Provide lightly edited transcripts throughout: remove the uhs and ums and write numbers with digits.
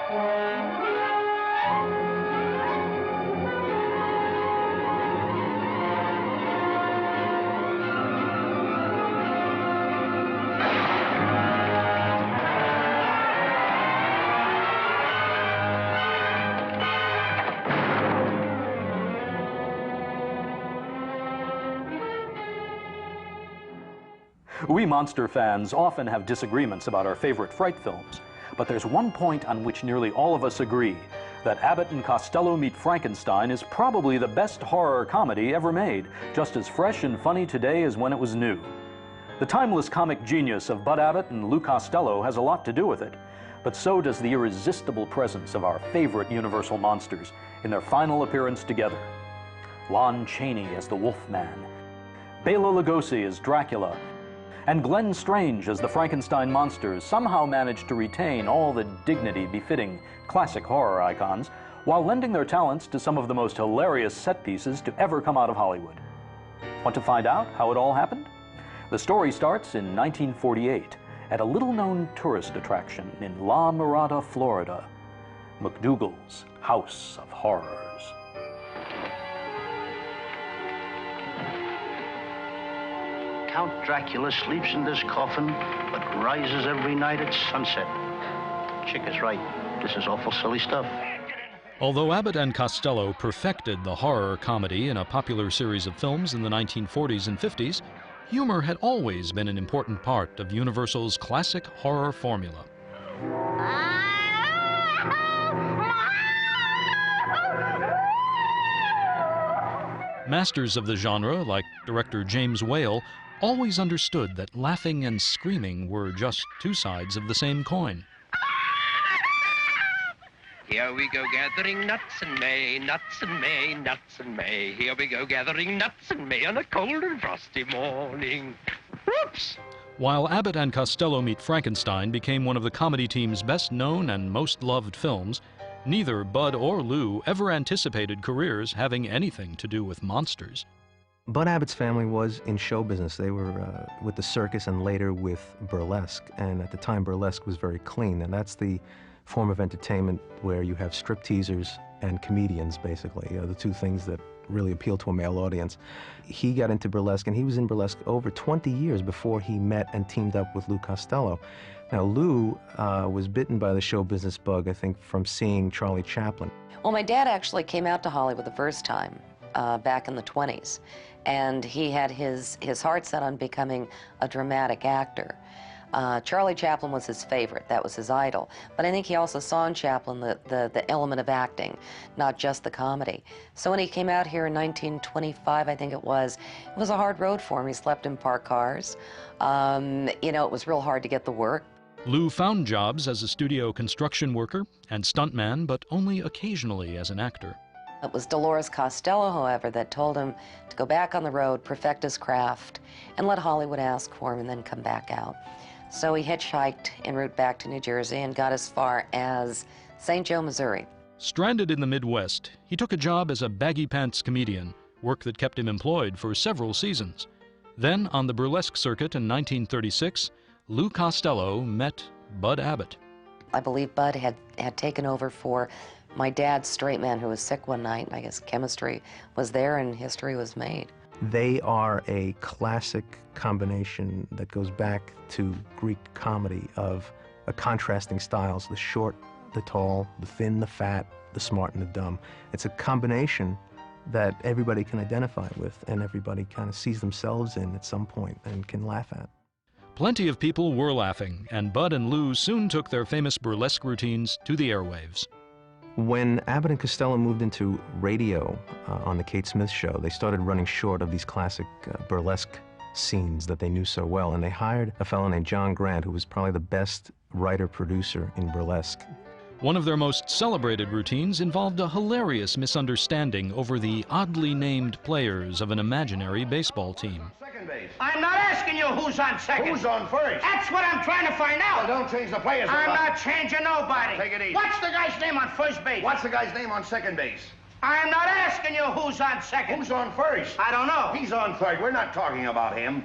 We monster fans often have disagreements about our favorite fright films, but there's one point on which nearly all of us agree, that Abbott and Costello Meet Frankenstein is probably the best horror comedy ever made, just as fresh and funny today as when it was new. The timeless comic genius of Bud Abbott and Lou Costello has a lot to do with it, but so does the irresistible presence of our favorite Universal monsters in their final appearance together. Lon Chaney as the Wolfman, Bela Lugosi as Dracula, and Glenn Strange as the Frankenstein monsters somehow managed to retain all the dignity befitting classic horror icons while lending their talents to some of the most hilarious set pieces to ever come out of Hollywood. Want to find out how it all happened? The story starts in 1948 at a little-known tourist attraction in La Mirada, Florida, McDougal's House of Horrors. Count Dracula sleeps in this coffin, but rises every night at sunset. Chick is right. This is awful silly stuff. Although Abbott and Costello perfected the horror comedy in a popular series of films in the 1940s and 50s, humor had always been an important part of Universal's classic horror formula. Masters of the genre, like director James Whale, always understood that laughing and screaming were just two sides of the same coin. Here we go gathering nuts in May, nuts in May, nuts in May. Here we go gathering nuts in May on a cold and frosty morning. Whoops! While Abbott and Costello Meet Frankenstein became one of the comedy team's best known and most loved films, neither Bud or Lou ever anticipated careers having anything to do with monsters. Bud Abbott's family was in show business. They were with the circus and later with burlesque. And at the time, burlesque was very clean. And that's the form of entertainment where you have stripteasers and comedians, basically, the two things that really appeal to a male audience. He got into burlesque, and he was in burlesque over 20 years before he met and teamed up with Lou Costello. Now, Lou was bitten by the show business bug, I think, from seeing Charlie Chaplin. Well, my dad actually came out to Hollywood the first time back in the 20s, and he had his heart set on becoming a dramatic actor. Charlie Chaplin was his favorite. That was his idol. But I think he also saw in Chaplin the element of acting, not just the comedy. So when he came out here in 1925, I think it was a hard road for him. He slept in parked cars. You know, it was real hard to get the work. Lou found jobs as a studio construction worker and stuntman, but only occasionally as an actor. It was Dolores Costello, however, that told him to go back on the road, perfect his craft, and let Hollywood ask for him and then come back out. So he hitchhiked en route back to New Jersey and got as far as St. Joe, Missouri. Stranded in the Midwest, he took a job as a baggy pants comedian, work that kept him employed for several seasons. Then, on the burlesque circuit in 1936, Lou Costello met Bud Abbott. I believe Bud had taken over for my dad's straight man who was sick one night, and I guess chemistry was there and history was made. They are a classic combination that goes back to Greek comedy of contrasting styles, the short, the tall, the thin, the fat, the smart, and the dumb. It's a combination that everybody can identify with and everybody kind of sees themselves in at some point and can laugh at. Plenty of people were laughing, and Bud and Lou soon took their famous burlesque routines to the airwaves. When Abbott and Costello moved into radio on the Kate Smith Show, they started running short of these classic burlesque scenes that they knew so well, and they hired a fellow named John Grant, who was probably the best writer-producer in burlesque. One of their most celebrated routines involved a hilarious misunderstanding over the oddly named players of an imaginary baseball team. Second base. I'm not asking you who's on second. Who's on first? That's what I'm trying to find out. Well, don't change the players. I'm not changing nobody. Take it easy. What's the guy's name on first base? What's the guy's name on second base? I'm not asking you who's on second. Who's on first? I don't know. He's on third. We're not talking about him.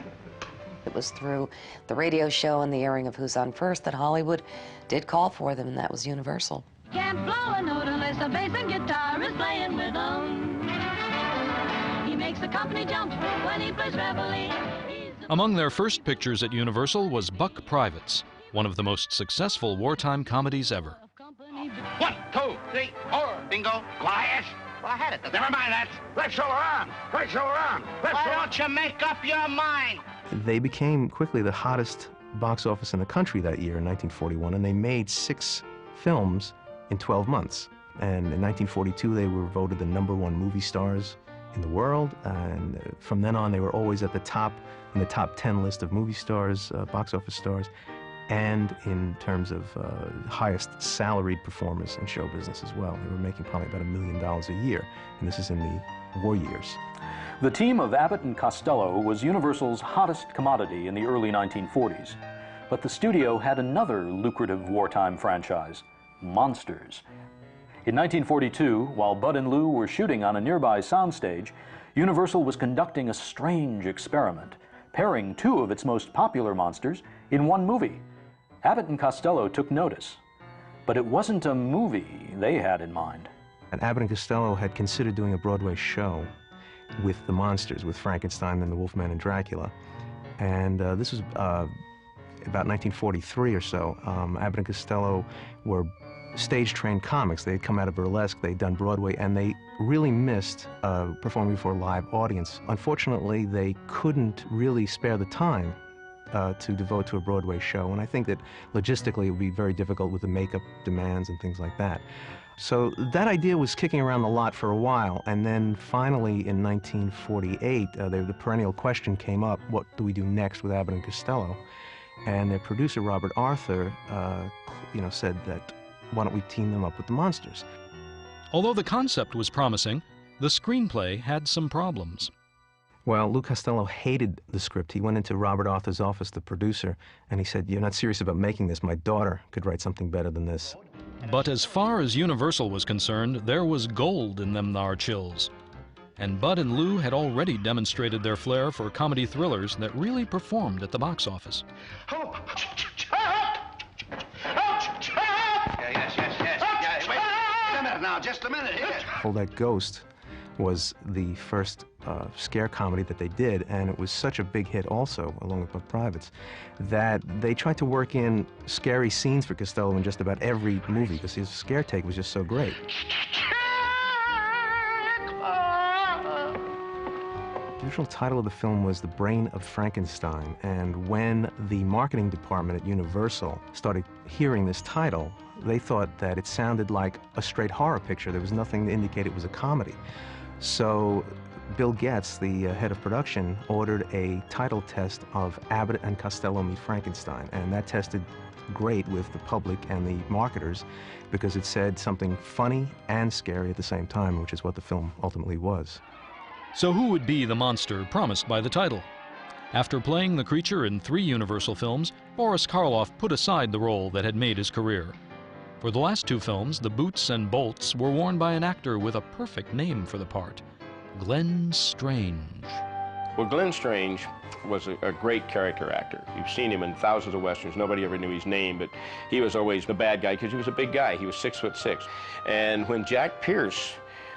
It was through the radio show and the airing of Who's on First that Hollywood did call for them, and that was Universal. Can't blow a note unless the bass and guitar is playing with him. He makes the company jump when he plays reveille. Among their first pictures at Universal was Buck Privates, one of the most successful wartime comedies ever. 1, 2, 3, 4. Bingo. Quiet. Well, I had it. Never mind that. Let's show around. Let's show around. Why don't you make up your mind? They became quickly the hottest box office in the country that year in 1941, and they made 6 films in 12 months. And in 1942, they were voted the #1 movie stars in the world, and from then on, they were always at the top, in the top 10 list of movie stars, box office stars, and in terms of highest salaried performers in show business as well. They were making probably about $1 million a year, and this is in the war years. The team of Abbott and Costello was Universal's hottest commodity in the early 1940s. But the studio had another lucrative wartime franchise, Monsters. In 1942, while Bud and Lou were shooting on a nearby soundstage, Universal was conducting a strange experiment, pairing 2 of its most popular monsters in one movie. Abbott and Costello took notice, but it wasn't a movie they had in mind. And Abbott and Costello had considered doing a Broadway show with the monsters, with Frankenstein and the Wolfman and Dracula. And this was about 1943 or so. Abbott and Costello were stage-trained comics. They had come out of burlesque, they'd done Broadway, and they really missed performing before a live audience. Unfortunately, they couldn't really spare the time to devote to a Broadway show, and I think that logistically it would be very difficult with the makeup demands and things like that. So that idea was kicking around the lot for a while, and then finally in 1948, the perennial question came up, what do we do next with Abbott and Costello? And their producer, Robert Arthur, said that, why don't we team them up with the monsters? Although the concept was promising, the screenplay had some problems. Well, Lou Costello hated the script. He went into Robert Arthur's office, the producer, and he said, "You're not serious about making this. My daughter could write something better than this." But as far as Universal was concerned, there was gold in them thar chills. And Bud and Lou had already demonstrated their flair for comedy thrillers that really performed at the box office. Yes. Wait a minute now, just a minute here. Hold That Ghost was the first scare comedy that they did, and it was such a big hit also, along with Buck Privates, that they tried to work in scary scenes for Costello in just about every movie, because his scare take was just so great. The original title of the film was The Brain of Frankenstein, and when the marketing department at Universal started hearing this title, they thought that it sounded like a straight horror picture. There was nothing to indicate it was a comedy. So Bill Getz, the head of production, ordered a title test of Abbott and Costello Meet Frankenstein, and that tested great with the public and the marketers because it said something funny and scary at the same time, which is what the film ultimately was. So who would be the monster promised by the title? After playing the creature in 3 Universal films, Boris Karloff put aside the role that had made his career. For the last 2 films, the boots and bolts were worn by an actor with a perfect name for the part, Glenn Strange. Well, Glenn Strange was a great character actor. You've seen him in thousands of westerns. Nobody ever knew his name, but he was always the bad guy because he was a big guy. He was 6'6". And when Jack Pierce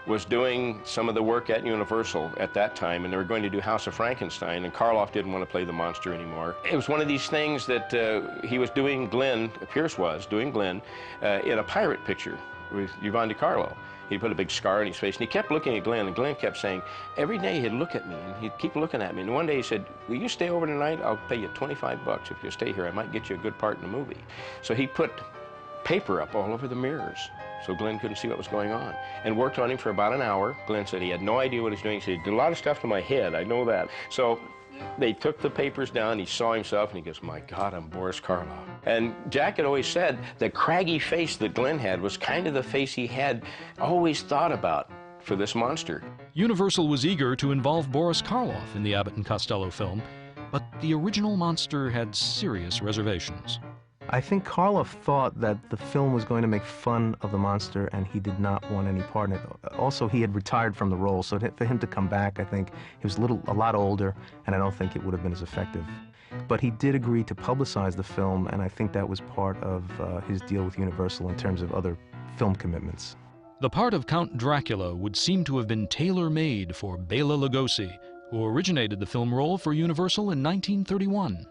was doing some of the work at Universal at that time, and they were going to do House of Frankenstein, and Karloff didn't want to play the monster anymore. It was one of these things that he was doing Glenn, Pierce was doing Glenn, in a pirate picture with Yvonne DiCarlo. He put a big scar on his face, and he kept looking at Glenn, and Glenn kept saying, every day he'd look at me, and he'd keep looking at me. And one day he said, will you stay over tonight? I'll pay you $25 if you stay here. I might get you a good part in the movie. So he put paper up all over the mirrors so Glenn couldn't see what was going on, and worked on him for about an hour. Glenn said he had no idea what he was doing. He said, he did a lot of stuff to my head, I know that. So they took the papers down, he saw himself, and he goes, my God, I'm Boris Karloff. And Jack had always said the craggy face that Glenn had was kind of the face he had always thought about for this monster. Universal was eager to involve Boris Karloff in the Abbott and Costello film, but the original monster had serious reservations. I think Karloff thought that the film was going to make fun of the monster, and he did not want any part in it. Also, he had retired from the role, so for him to come back, I think he was a lot older, and I don't think it would have been as effective. But he did agree to publicize the film, and I think that was part of his deal with Universal in terms of other film commitments. The part of Count Dracula would seem to have been tailor-made for Bela Lugosi, who originated the film role for Universal in 1931.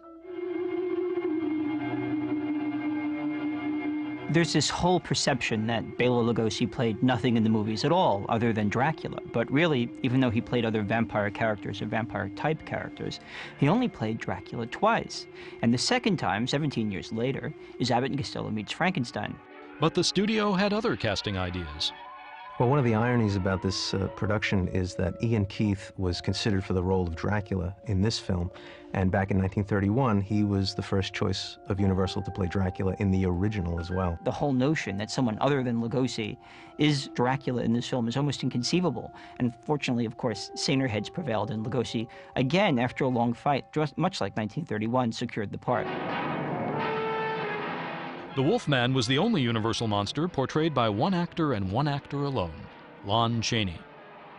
There's this whole perception that Bela Lugosi played nothing in the movies at all other than Dracula. But really, even though he played other vampire characters or vampire-type characters, he only played Dracula twice. And the second time, 17 years later, is Abbott and Costello Meets Frankenstein. But the studio had other casting ideas. Well, one of the ironies about this production is that Ian Keith was considered for the role of Dracula in this film, and back in 1931, he was the first choice of Universal to play Dracula in the original as well. The whole notion that someone other than Lugosi is Dracula in this film is almost inconceivable. And fortunately, of course, saner heads prevailed, and Lugosi, again, after a long fight, just much like 1931, secured the part. The Wolfman was the only Universal monster portrayed by one actor and one actor alone, Lon Chaney.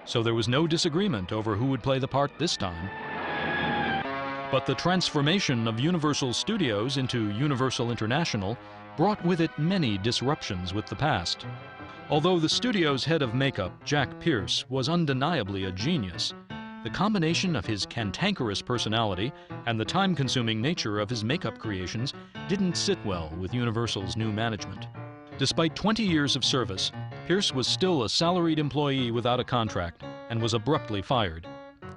So there was no disagreement over who would play the part this time. But the transformation of Universal Studios into Universal International brought with it many disruptions with the past. Although the studio's head of makeup, Jack Pierce, was undeniably a genius, the combination of his cantankerous personality and the time-consuming nature of his makeup creations didn't sit well with Universal's new management. Despite 20 years of service, Pierce was still a salaried employee without a contract and was abruptly fired.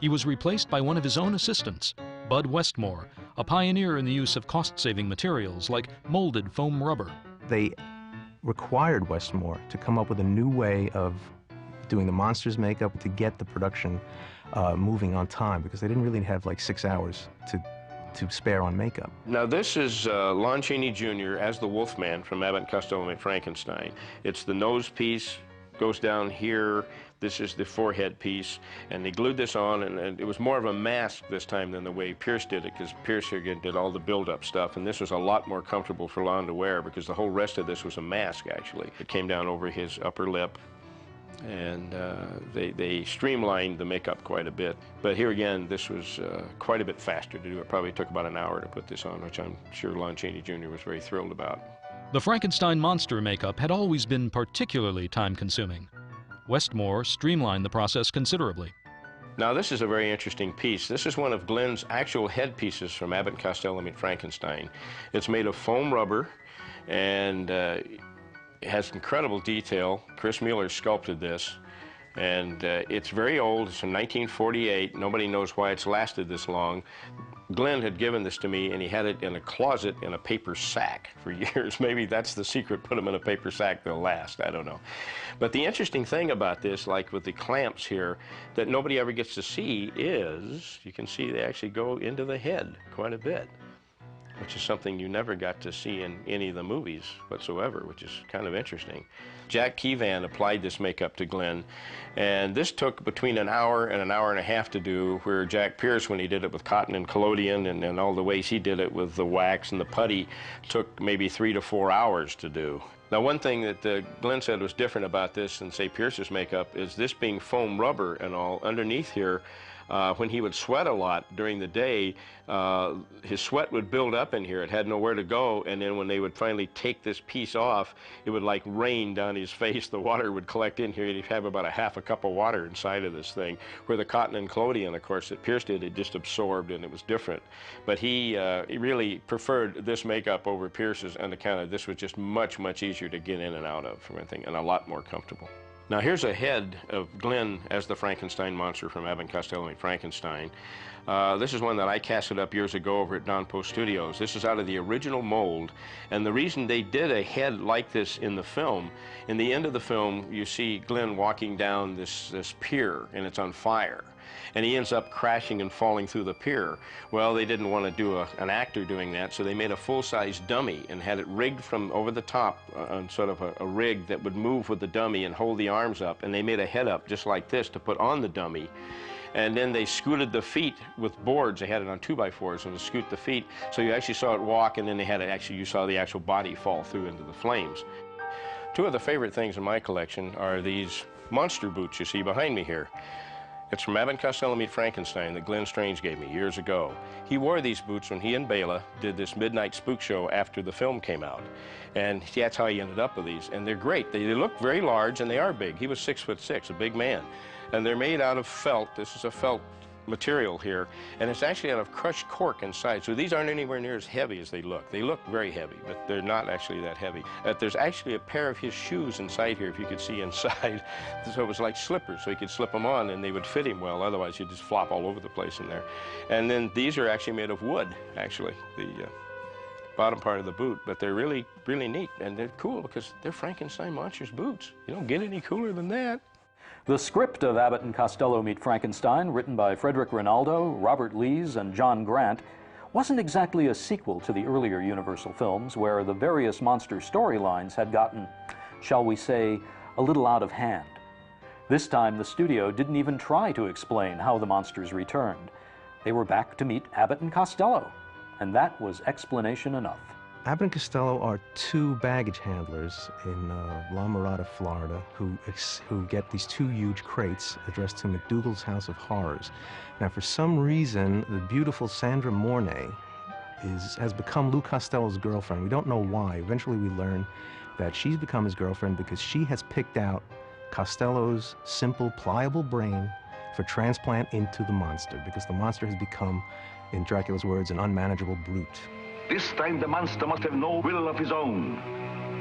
He was replaced by one of his own assistants, Bud Westmore, a pioneer in the use of cost-saving materials like molded foam rubber. They required Westmore to come up with a new way of doing the monsters' makeup to get the production moving on time, because they didn't really have like 6 hours to spare on makeup. Now this is Lon Chaney Jr. as the Wolfman from Abbott and Costello Meet Frankenstein. It's the nose piece, goes down here. This is the forehead piece, and they glued this on, and it was more of a mask this time than the way Pierce did it, because Pierce again did all the build-up stuff, and this was a lot more comfortable for Lon to wear, because the whole rest of this was a mask, actually. It came down over his upper lip, and they streamlined the makeup quite a bit. But here again, this was quite a bit faster to do. It probably took about an hour to put this on, which I'm sure Lon Chaney Jr. was very thrilled about. The Frankenstein monster makeup had always been particularly time-consuming. Westmore streamlined the process considerably. Now this is a very interesting piece. This is one of Glenn's actual headpieces from Abbott and Costello Meet Frankenstein. It's made of foam rubber, and it has incredible detail. Chris Mueller sculpted this, and it's very old. It's from 1948. Nobody knows why it's lasted this long. Glenn had given this to me, and he had it in a closet in a paper sack for years. Maybe that's the secret. Put them in a paper sack, they'll last. I don't know. But the interesting thing about this, like with the clamps here, that nobody ever gets to see is, you can see they actually go into the head quite a bit, which is something you never got to see in any of the movies whatsoever, which is kind of interesting. Jack Keevan applied this makeup to Glenn, and this took between an hour and a half to do, where Jack Pierce, when he did it with cotton and collodion and all the ways he did it with the wax and the putty, took maybe 3 to 4 hours to do. Now, one thing that Glenn said was different about this than, say, Pierce's makeup is this being foam rubber and all, underneath here, when he would sweat a lot during the day, his sweat would build up in here. It had nowhere to go, and then when they would finally take this piece off, it would like rain down his face. The water would collect in here. He'd have about a half a cup of water inside of this thing, where the cotton and collodion, of course, that Pierce did, it just absorbed, and it was different. But he really preferred this makeup over Pierce's on account of this was just much, much easier to get in and out of, for one thing, and a lot more comfortable. Now here's a head of Glenn as the Frankenstein monster from Abbott and Costello Meet Frankenstein. This is one that I casted up years ago over at Don Post Studios. This is out of the original mold, and the reason they did a head like this in the film, in the end of the film you see Glenn walking down this pier, and it's on fire. And he ends up crashing and falling through the pier. Well, they didn't want to do an actor doing that, so they made a full-size dummy and had it rigged from over the top on sort of a rig that would move with the dummy and hold the arms up. And they made a head up just like this to put on the dummy. And then they scooted the feet with boards. They had it on 2x4s and to scoot the feet. So you actually saw it walk, and then they had it actually, you saw the actual body fall through into the flames. Two of the favorite things in my collection are these monster boots you see behind me here. It's from Abbott and Costello Meet Frankenstein that Glenn Strange gave me years ago. He wore these boots when he and Bela did this midnight spook show after the film came out. And that's how he ended up with these. And they're great. They look very large and they are big. He was 6'6", a big man. And they're made out of felt. This is a felt material here, and it's actually out of crushed cork inside. So these aren't anywhere near as heavy as they look. They look very heavy, but they're not actually that heavy. There's actually a pair of his shoes inside here, if you could see inside. So it was like slippers, so he could slip them on and they would fit him well. Otherwise, he'd just flop all over the place in there. And then these are actually made of wood, actually, the bottom part of the boot. But they're really, really neat, and they're cool because they're Frankenstein monsters boots. You don't get any cooler than that. The script of Abbott and Costello Meet Frankenstein, written by Frederick Rinaldo, Robert Lees, and John Grant, wasn't exactly a sequel to the earlier Universal films, where the various monster storylines had gotten, shall we say, a little out of hand. This time, the studio didn't even try to explain how the monsters returned. They were back to meet Abbott and Costello, and that was explanation enough. Abbott and Costello are two baggage handlers in La Mirada, Florida, who get these two huge crates addressed to McDougal's House of Horrors. Now, for some reason, the beautiful Sandra Mornay has become Lou Costello's girlfriend. We don't know why. Eventually, we learn that she's become his girlfriend because she has picked out Costello's simple, pliable brain for transplant into the monster, because the monster has become, in Dracula's words, an unmanageable brute. This time the monster must have no will of his own,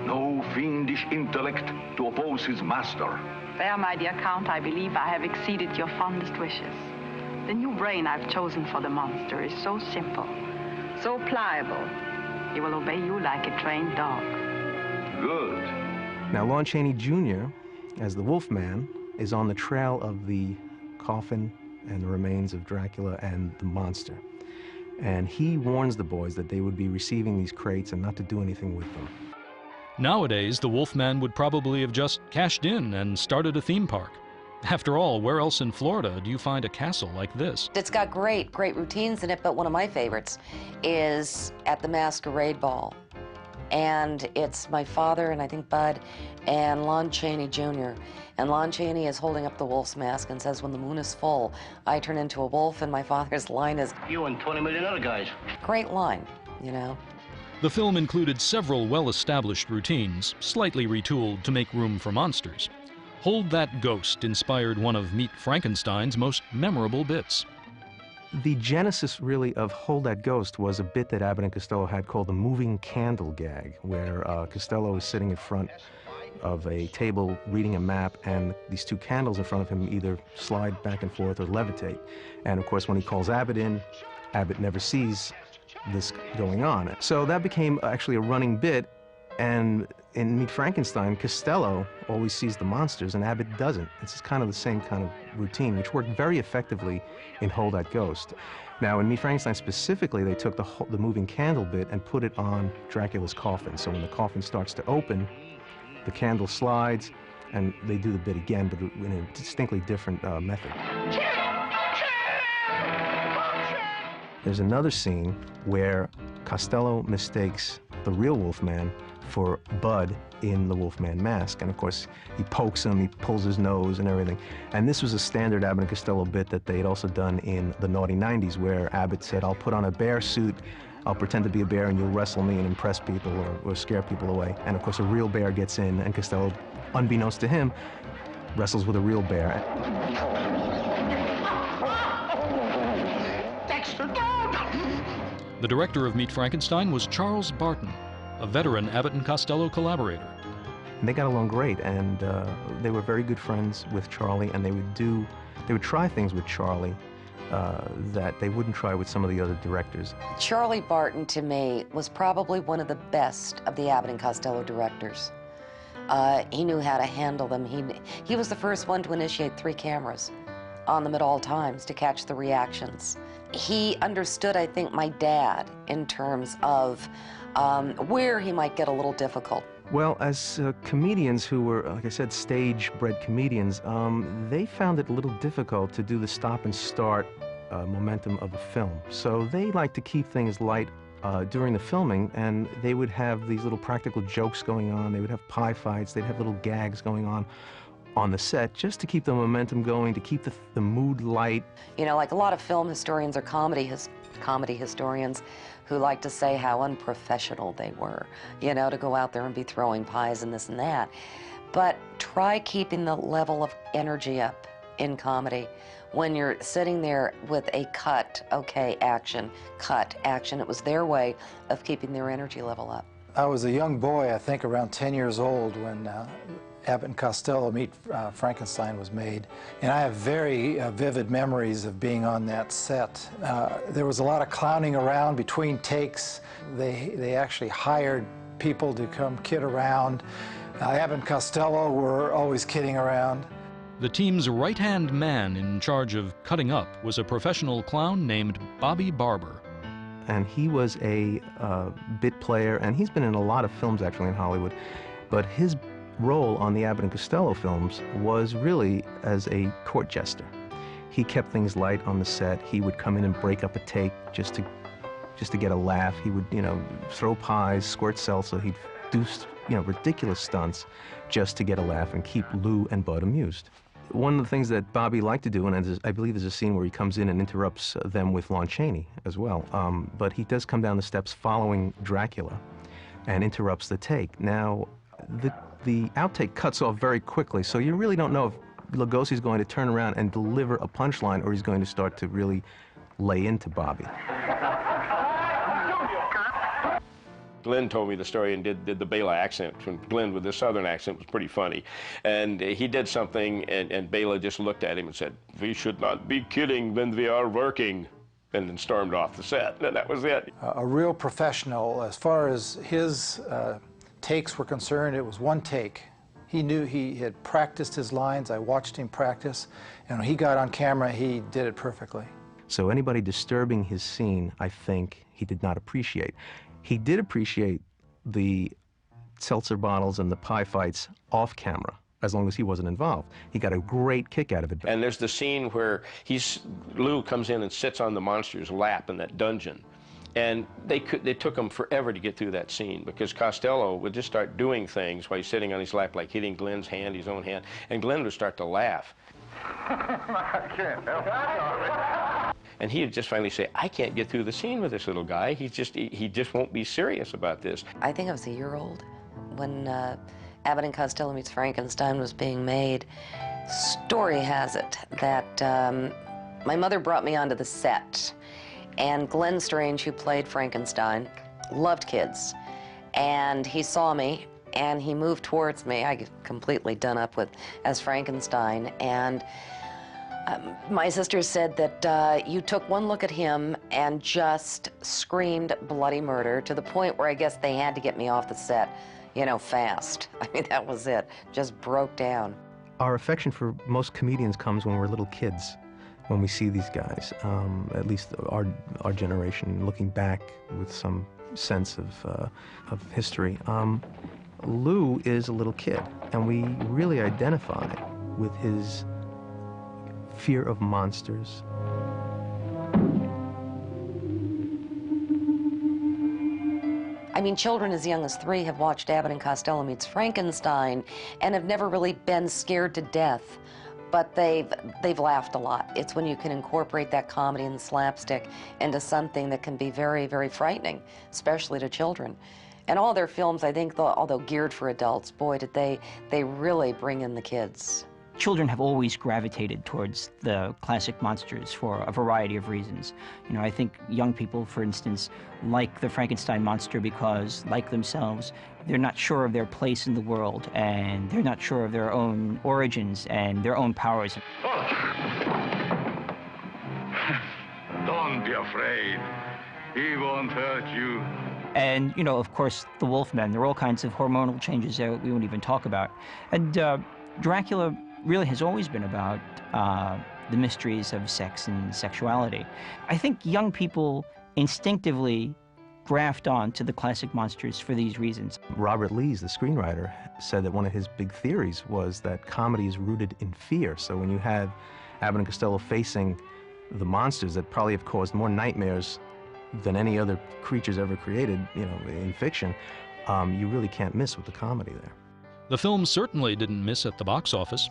no fiendish intellect to oppose his master. There, my dear Count, I believe I have exceeded your fondest wishes. The new brain I've chosen for the monster is so simple, so pliable, he will obey you like a trained dog. Good. Now, Lon Chaney Jr., as the Wolfman, is on the trail of the coffin and the remains of Dracula and the monster. And he warns the boys that they would be receiving these crates and not to do anything with them. Nowadays, the Wolfman would probably have just cashed in and started a theme park. After all, where else in Florida do you find a castle like this? It's got great routines in it, but one of my favorites is at the Masquerade Ball. And it's my father and I think Bud and Lon Chaney Jr. And Lon Chaney is holding up the wolf's mask and says, when the moon is full, I turn into a wolf, and my father's line is, You and 20 million other guys. Great line, you know. The film included several well-established routines, slightly retooled to make room for monsters. Hold That Ghost inspired one of Meet Frankenstein's most memorable bits. The genesis, really, of Hold That Ghost was a bit that Abbott and Costello had called the moving candle gag, where Costello is sitting in front of a table reading a map, and these two candles in front of him either slide back and forth or levitate. And of course, when he calls Abbott in, Abbott never sees this going on. So that became actually a running bit, and in Meet Frankenstein, Costello always sees the monsters and Abbott doesn't. It's kind of the same kind of routine, which worked very effectively in Hold That Ghost. Now, in Meet Frankenstein specifically, they took the moving candle bit and put it on Dracula's coffin. So when the coffin starts to open, the candle slides, and they do the bit again, but in a distinctly different method. There's another scene where Costello mistakes the real Wolfman for Bud in the Wolfman mask. And of course, he pokes him, he pulls his nose and everything. And this was a standard Abbott and Costello bit that they had also done in the Naughty 90s, where Abbott said, I'll put on a bear suit, I'll pretend to be a bear, and you'll wrestle me and impress people or scare people away. And of course, a real bear gets in, and Costello, unbeknownst to him, wrestles with a real bear. The director of Meet Frankenstein was Charles Barton, a veteran Abbott and Costello collaborator. And they got along great, and they were very good friends with Charlie, and they would try things with Charlie that they wouldn't try with some of the other directors. Charlie Barton, to me, was probably one of the best of the Abbott and Costello directors. He knew how to handle them. He was the first one to initiate 3 cameras on them at all times to catch the reactions. He understood, I think, my dad in terms of where he might get a little difficult. Well, as comedians who were, like I said, stage-bred comedians, they found it a little difficult to do the stop and start momentum of a film. So they like to keep things light during the filming, and they would have these little practical jokes going on. They would have pie fights. They'd have little gags going on on the set just to keep the momentum going, to keep the mood light. You know, like a lot of film historians or comedy historians who like to say how unprofessional they were, you know, to go out there and be throwing pies and this and that. But try keeping the level of energy up in comedy. When you're sitting there with a cut, okay, action, cut, action, it was their way of keeping their energy level up. I was a young boy, I think around 10 years old, when Abbott and Costello Meet Frankenstein was made. And I have very vivid memories of being on that set. There was a lot of clowning around between takes. They actually hired people to come kid around. Abbott and Costello were always kidding around. The team's right-hand man in charge of cutting up was a professional clown named Bobby Barber. And he was a bit player, and he's been in a lot of films actually in Hollywood, but his role on the Abbott and Costello films was really as a court jester. He kept things light on the set. He would come in and break up a take just to get a laugh. He would, you know, throw pies, squirt salsa. He'd do, you know, ridiculous stunts just to get a laugh and keep Lou and Bud amused. One of the things that Bobby liked to do, and I believe there's a scene where he comes in and interrupts them with Lon Chaney as well, but he does come down the steps following Dracula and interrupts the take. Now, the outtake cuts off very quickly, so you really don't know if Lugosi's going to turn around and deliver a punchline or he's going to start to really lay into Bobby. Glenn told me the story and did the Bela accent. When Glenn with the southern accent was pretty funny. And he did something, and Bela just looked at him and said, "We should not be kidding when we are working," and then stormed off the set. And that was it. A real professional. As far as his takes were concerned, it was one take. He knew he had practiced his lines. I watched him practice, and when he got on camera, he did it perfectly. So anybody disturbing his scene, I think, he did not appreciate. He did appreciate the seltzer bottles and the pie fights off camera, as long as he wasn't involved. He got a great kick out of it. And there's the scene where Lou comes in and sits on the monster's lap in that dungeon. And they took him forever to get through that scene because Costello would just start doing things while he's sitting on his lap, like hitting Glenn's hand, his own hand, and Glenn would start to laugh. I can't help it. And he would just finally say, "I can't get through the scene with this little guy. He just won't be serious about this." I think I was a year old when Abbott and Costello Meets Frankenstein was being made. Story has it that my mother brought me onto the set, and Glenn Strange, who played Frankenstein, loved kids. And he saw me, and he moved towards me. I get completely done up with as Frankenstein. And my sister said that you took one look at him and just screamed bloody murder to the point where I guess they had to get me off the set, you know, fast. I mean, that was it. Just broke down. Our affection for most comedians comes when we're little kids, when we see these guys, at least our generation, looking back with some sense of history. Lou is a little kid, and we really identify with his fear of monsters. I mean, children as young as 3 have watched Abbott and Costello Meets Frankenstein and have never really been scared to death, but they've laughed a lot. It's when you can incorporate that comedy and the slapstick into something that can be very, very frightening, especially to children. And all their films, I think, although geared for adults, boy, did they really bring in the kids. Children have always gravitated towards the classic monsters for a variety of reasons. You know, I think young people, for instance, like the Frankenstein monster because, like themselves, they're not sure of their place in the world, and they're not sure of their own origins and their own powers. Don't be afraid. He won't hurt you. And, you know, of course, the Wolfmen. There are all kinds of hormonal changes that we won't even talk about. And Dracula really has always been about the mysteries of sex and sexuality. I think young people instinctively graft on to the classic monsters for these reasons. Robert Lees, the screenwriter, said that one of his big theories was that comedy is rooted in fear. So when you have Abbott and Costello facing the monsters that probably have caused more nightmares than any other creatures ever created, you know, in fiction, you really can't miss with the comedy there. The film certainly didn't miss at the box office.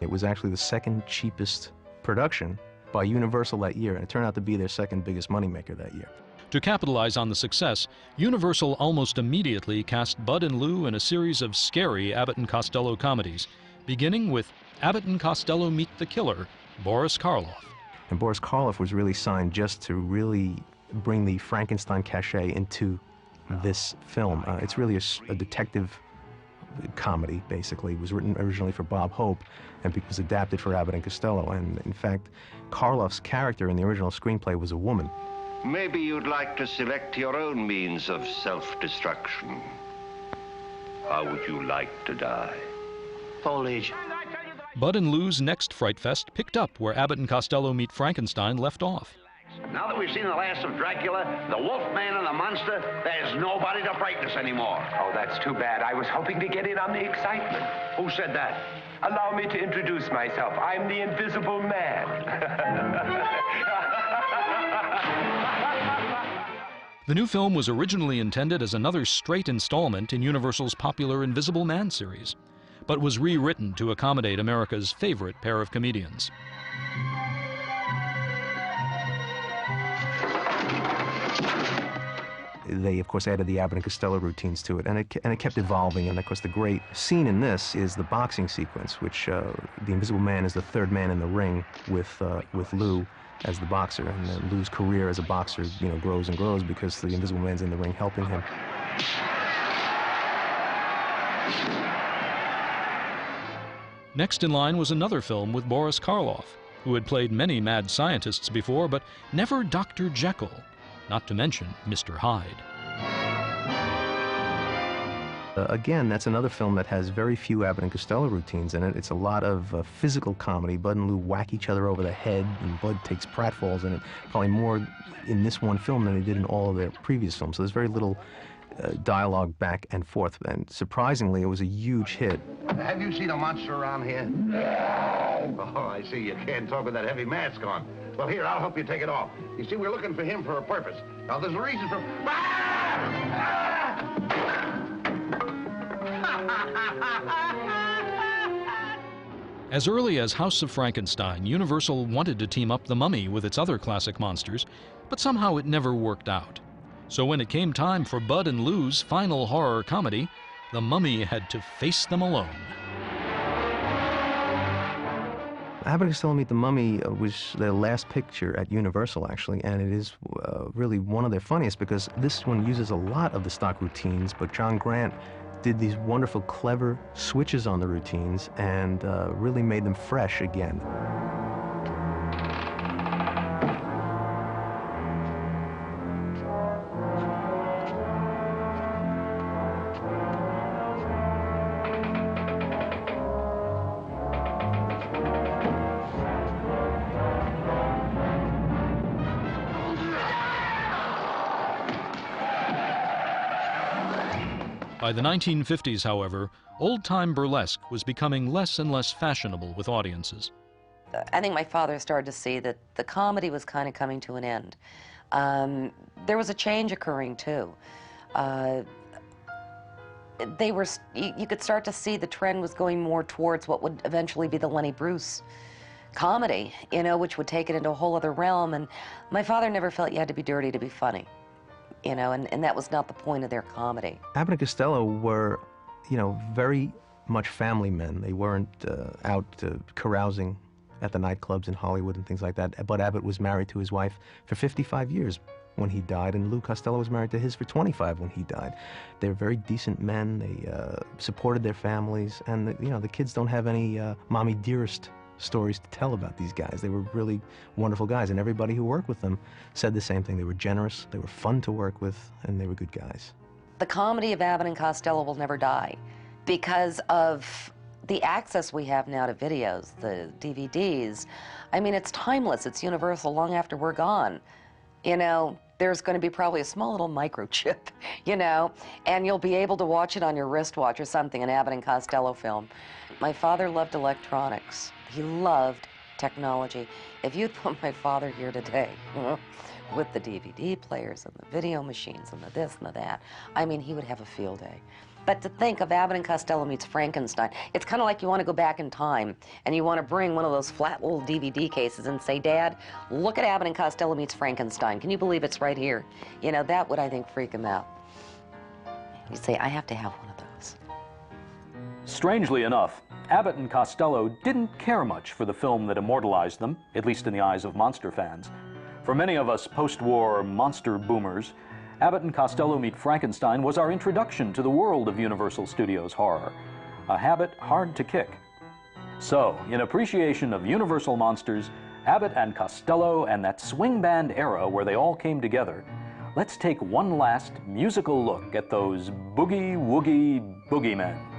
It was actually the second cheapest production by Universal that year, and it turned out to be their second biggest moneymaker that year. To capitalize on the success, Universal almost immediately cast Bud and Lou in a series of scary Abbott and Costello comedies, beginning with Abbott and Costello Meet the Killer, Boris Karloff. And Boris Karloff was really signed just to really bring the Frankenstein cachet into this film. It's really a detective comedy, basically. It was written originally for Bob Hope and was adapted for Abbott and Costello. And in fact, Karloff's character in the original screenplay was a woman. Maybe you'd like to select your own means of self-destruction. How would you like to die? Foliage. Bud and Lou's next Fright Fest picked up where Abbott and Costello Meet Frankenstein left off. Now that we've seen the last of Dracula, the Wolfman and the monster, there's nobody to frighten us anymore. Oh, that's too bad. I was hoping to get in on the excitement. Who said that? Allow me to introduce myself. I'm the Invisible Man. The new film was originally intended as another straight installment in Universal's popular Invisible Man series, but was rewritten to accommodate America's favorite pair of comedians. They, of course, added the Abbott and Costello routines to it, and it kept evolving. And, of course, the great scene in this is the boxing sequence, which the Invisible Man is the third man in the ring with Lou as the boxer. And Lou's career as a boxer, grows and grows because the Invisible Man's in the ring helping him. Next in line was another film with Boris Karloff, who had played many mad scientists before, but never Dr. Jekyll, not to mention Mr. Hyde. Again, that's another film that has very few Abbott and Costello routines in it. It's a lot of physical comedy. Bud and Lou whack each other over the head, and Bud takes pratfalls in it, probably more in this one film than they did in all of their previous films. So there's very little dialogue back and forth, and surprisingly, it was a huge hit. Have you seen a monster around here? Oh, I see. You can't talk with that heavy mask on. Well, here, I'll help you take it off. You see, we're looking for him for a purpose. Now, there's a reason for... As early as House of Frankenstein, Universal wanted to team up The Mummy with its other classic monsters, but somehow it never worked out. So when it came time for Bud and Lou's final horror comedy, The Mummy had to face them alone. Abbott and Costello Meet the Mummy was their last picture at Universal, actually, and it is really one of their funniest because this one uses a lot of the stock routines, but John Grant did these wonderful, clever switches on the routines and really made them fresh again. By the 1950s, however, old-time burlesque was becoming less and less fashionable with audiences. I think my father started to see that the comedy was kind of coming to an end. There was a change occurring, too. You could start to see the trend was going more towards what would eventually be the Lenny Bruce comedy, which would take it into a whole other realm. And my father never felt you had to be dirty to be funny. And that was not the point of their comedy. Abbott and Costello were, very much family men. They weren't out carousing at the nightclubs in Hollywood and things like that. Bud Abbott was married to his wife for 55 years when he died, and Lou Costello was married to his for 25 when he died. They were very decent men. They supported their families, and the kids don't have any mommy dearest stories to tell about these guys. They were really wonderful guys, and everybody who worked with them said the same thing. They were generous, they were fun to work with, and they were good guys. The comedy of Abbott and Costello will never die because of the access we have now to videos, the DVDs. I mean, it's timeless. It's universal long after we're gone. There's going to be probably a small little microchip, and you'll be able to watch it on your wristwatch or something, an Abbott and Costello film. My father loved electronics. He loved technology. If you'd put my father here today, with the DVD players and the video machines and the this and the that, I mean, he would have a field day. But to think of Abbott and Costello meets Frankenstein, it's kind of like you want to go back in time and you want to bring one of those flat little DVD cases and say, Dad, look at Abbott and Costello meets Frankenstein. Can you believe it's right here? You know, that would, I think, freak him out. You say, I have to have one of those. Strangely enough, Abbott and Costello didn't care much for the film that immortalized them, at least in the eyes of monster fans. For many of us post-war monster boomers, Abbott and Costello Meet Frankenstein was our introduction to the world of Universal Studios horror, a habit hard to kick. So, in appreciation of Universal monsters, Abbott and Costello, and that swing band era where they all came together, let's take one last musical look at those boogie-woogie boogeymen.